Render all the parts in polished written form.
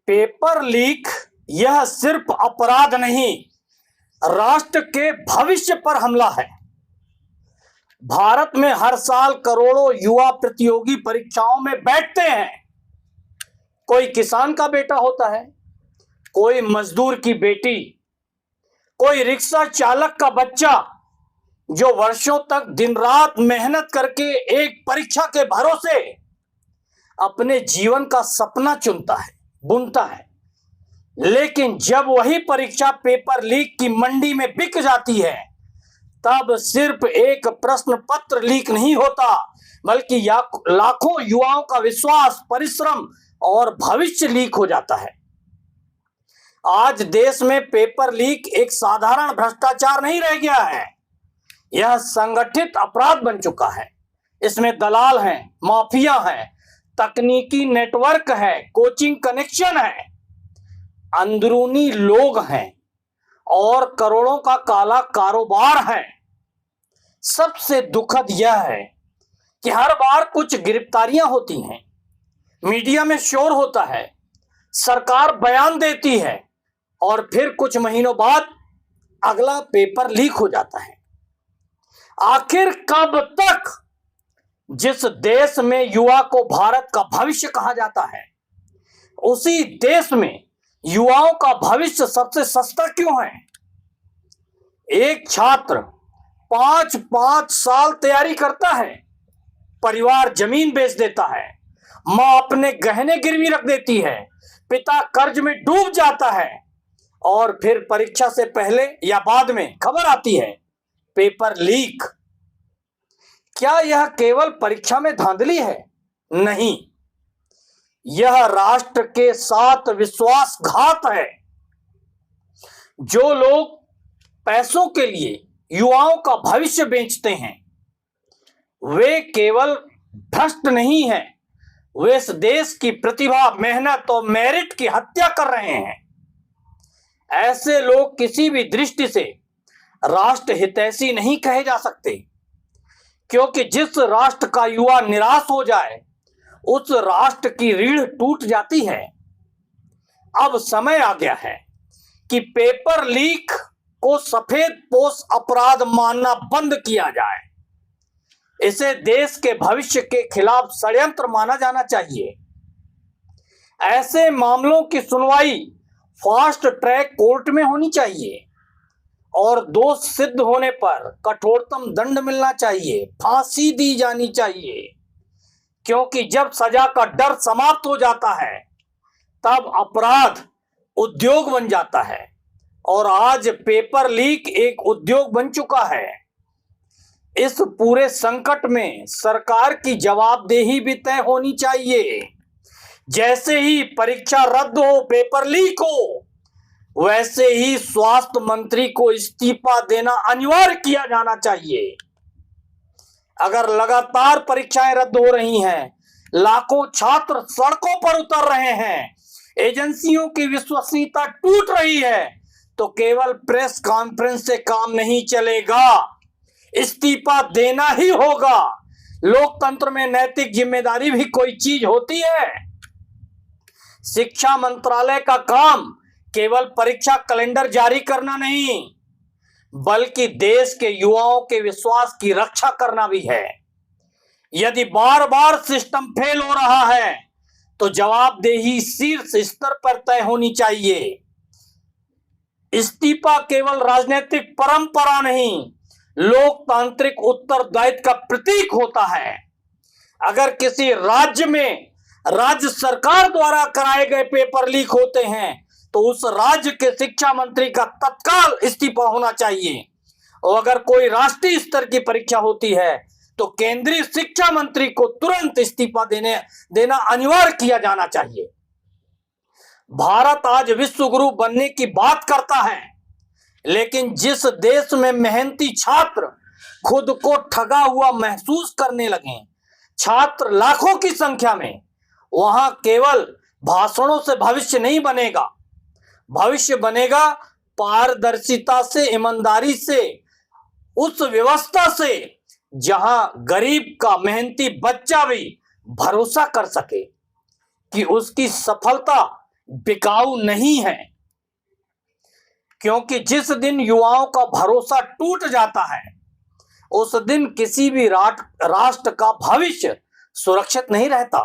Paper leak यह सिर्फ अपराध नहीं, राष्ट्र के भविष्य पर हमला है। भारत में हर साल करोड़ों युवा प्रतियोगी परीक्षाओं में बैठते हैं। कोई किसान का बेटा होता है, कोई मजदूर की बेटी, कोई रिक्शा चालक का बच्चा जो वर्षों तक दिन रात मेहनत करके एक परीक्षा के भरोसे अपने जीवन का सपना चुनता है, बुनता है। लेकिन जब वही परीक्षा पेपर लीक की मंडी में बिक जाती है, तब सिर्फ एक प्रश्न पत्र लीक नहीं होता, बल्कि लाखों युवाओं का विश्वास, परिश्रम और भविष्य लीक हो जाता है। आज देश में पेपर लीक एक साधारण भ्रष्टाचार नहीं रह गया है, यह संगठित अपराध बन चुका है। इसमें दलाल हैं, माफिया हैं, तकनीकी नेटवर्क है, कोचिंग कनेक्शन है, अंदरूनी लोग हैं और करोड़ों का काला कारोबार है। सबसे दुखद यह है कि हर बार कुछ गिरफ्तारियां होती हैं, मीडिया में शोर होता है, सरकार बयान देती है और फिर कुछ महीनों बाद अगला पेपर लीक हो जाता है। आखिर कब तक? जिस देश में युवा को भारत का भविष्य कहा जाता है, उसी देश में युवाओं का भविष्य सबसे सस्ता क्यों है? एक छात्र 5-5 साल तैयारी करता है, परिवार जमीन बेच देता है, मां अपने गहने गिरवी रख देती है, पिता कर्ज में डूब जाता है और फिर परीक्षा से पहले या बाद में खबर आती है पेपर लीक। क्या यह केवल परीक्षा में धांधली है? नहीं, यह राष्ट्र के साथ विश्वासघात है। जो लोग पैसों के लिए युवाओं का भविष्य बेचते हैं, वे केवल भ्रष्ट नहीं हैं, वे इस देश की प्रतिभा, मेहनत और मेरिट की हत्या कर रहे हैं। ऐसे लोग किसी भी दृष्टि से राष्ट्र हितैषी नहीं कहे जा सकते, क्योंकि जिस राष्ट्र का युवा निराश हो जाए, उस राष्ट्र की रीढ़ टूट जाती है। अब समय आ गया है कि पेपर लीक को सफेद पोश अपराध मानना बंद किया जाए। इसे देश के भविष्य के खिलाफ षड्यंत्र माना जाना चाहिए। ऐसे मामलों की सुनवाई फास्ट ट्रैक कोर्ट में होनी चाहिए और दोष सिद्ध होने पर कठोरतम दंड मिलना चाहिए, फांसी दी जानी चाहिए। क्योंकि जब सजा का डर समाप्त हो जाता है, तब अपराध उद्योग बन जाता है और आज पेपर लीक एक उद्योग बन चुका है। इस पूरे संकट में सरकार की जवाबदेही भी तय होनी चाहिए। जैसे ही परीक्षा रद्द हो, पेपर लीक हो, वैसे ही स्वास्थ्य मंत्री को इस्तीफा देना अनिवार्य किया जाना चाहिए। अगर लगातार परीक्षाएं रद्द हो रही हैं, लाखों छात्र सड़कों पर उतर रहे हैं, एजेंसियों की विश्वसनीयता टूट रही है, तो केवल प्रेस कॉन्फ्रेंस से काम नहीं चलेगा, इस्तीफा देना ही होगा। लोकतंत्र में नैतिक जिम्मेदारी भी कोई चीज होती है। शिक्षा मंत्रालय का काम केवल परीक्षा कैलेंडर जारी करना नहीं, बल्कि देश के युवाओं के विश्वास की रक्षा करना भी है। यदि बार बार सिस्टम फेल हो रहा है, तो जवाबदेही शीर्ष स्तर पर तय होनी चाहिए। इस्तीफा केवल राजनीतिक परंपरा नहीं, लोकतांत्रिक उत्तरदायित्व का प्रतीक होता है। अगर किसी राज्य में राज्य सरकार द्वारा कराए गए पेपर लीक होते हैं, तो उस राज्य के शिक्षा मंत्री का तत्काल इस्तीफा होना चाहिए। और अगर कोई राष्ट्रीय स्तर की परीक्षा होती है, तो केंद्रीय शिक्षा मंत्री को तुरंत इस्तीफा देना अनिवार्य किया जाना चाहिए। भारत आज विश्व गुरु बनने की बात करता है, लेकिन जिस देश में मेहनती छात्र खुद को ठगा हुआ महसूस करने लगे, छात्र लाखों की संख्या में, वहां केवल भाषणों से भविष्य नहीं बनेगा। भविष्य बनेगा पारदर्शिता से, ईमानदारी से, उस व्यवस्था से जहां गरीब का मेहनती बच्चा भी भरोसा कर सके कि उसकी सफलता बिकाऊ नहीं है, क्योंकि जिस दिन युवाओं का भरोसा टूट जाता है उस दिन किसी भी राष्ट्र का भविष्य सुरक्षित नहीं रहता।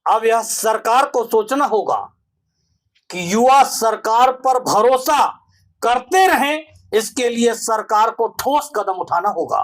अब यह सरकार को सोचना होगा कि युवा सरकार पर भरोसा करते रहें, इसके लिए सरकार को ठोस कदम उठाना होगा।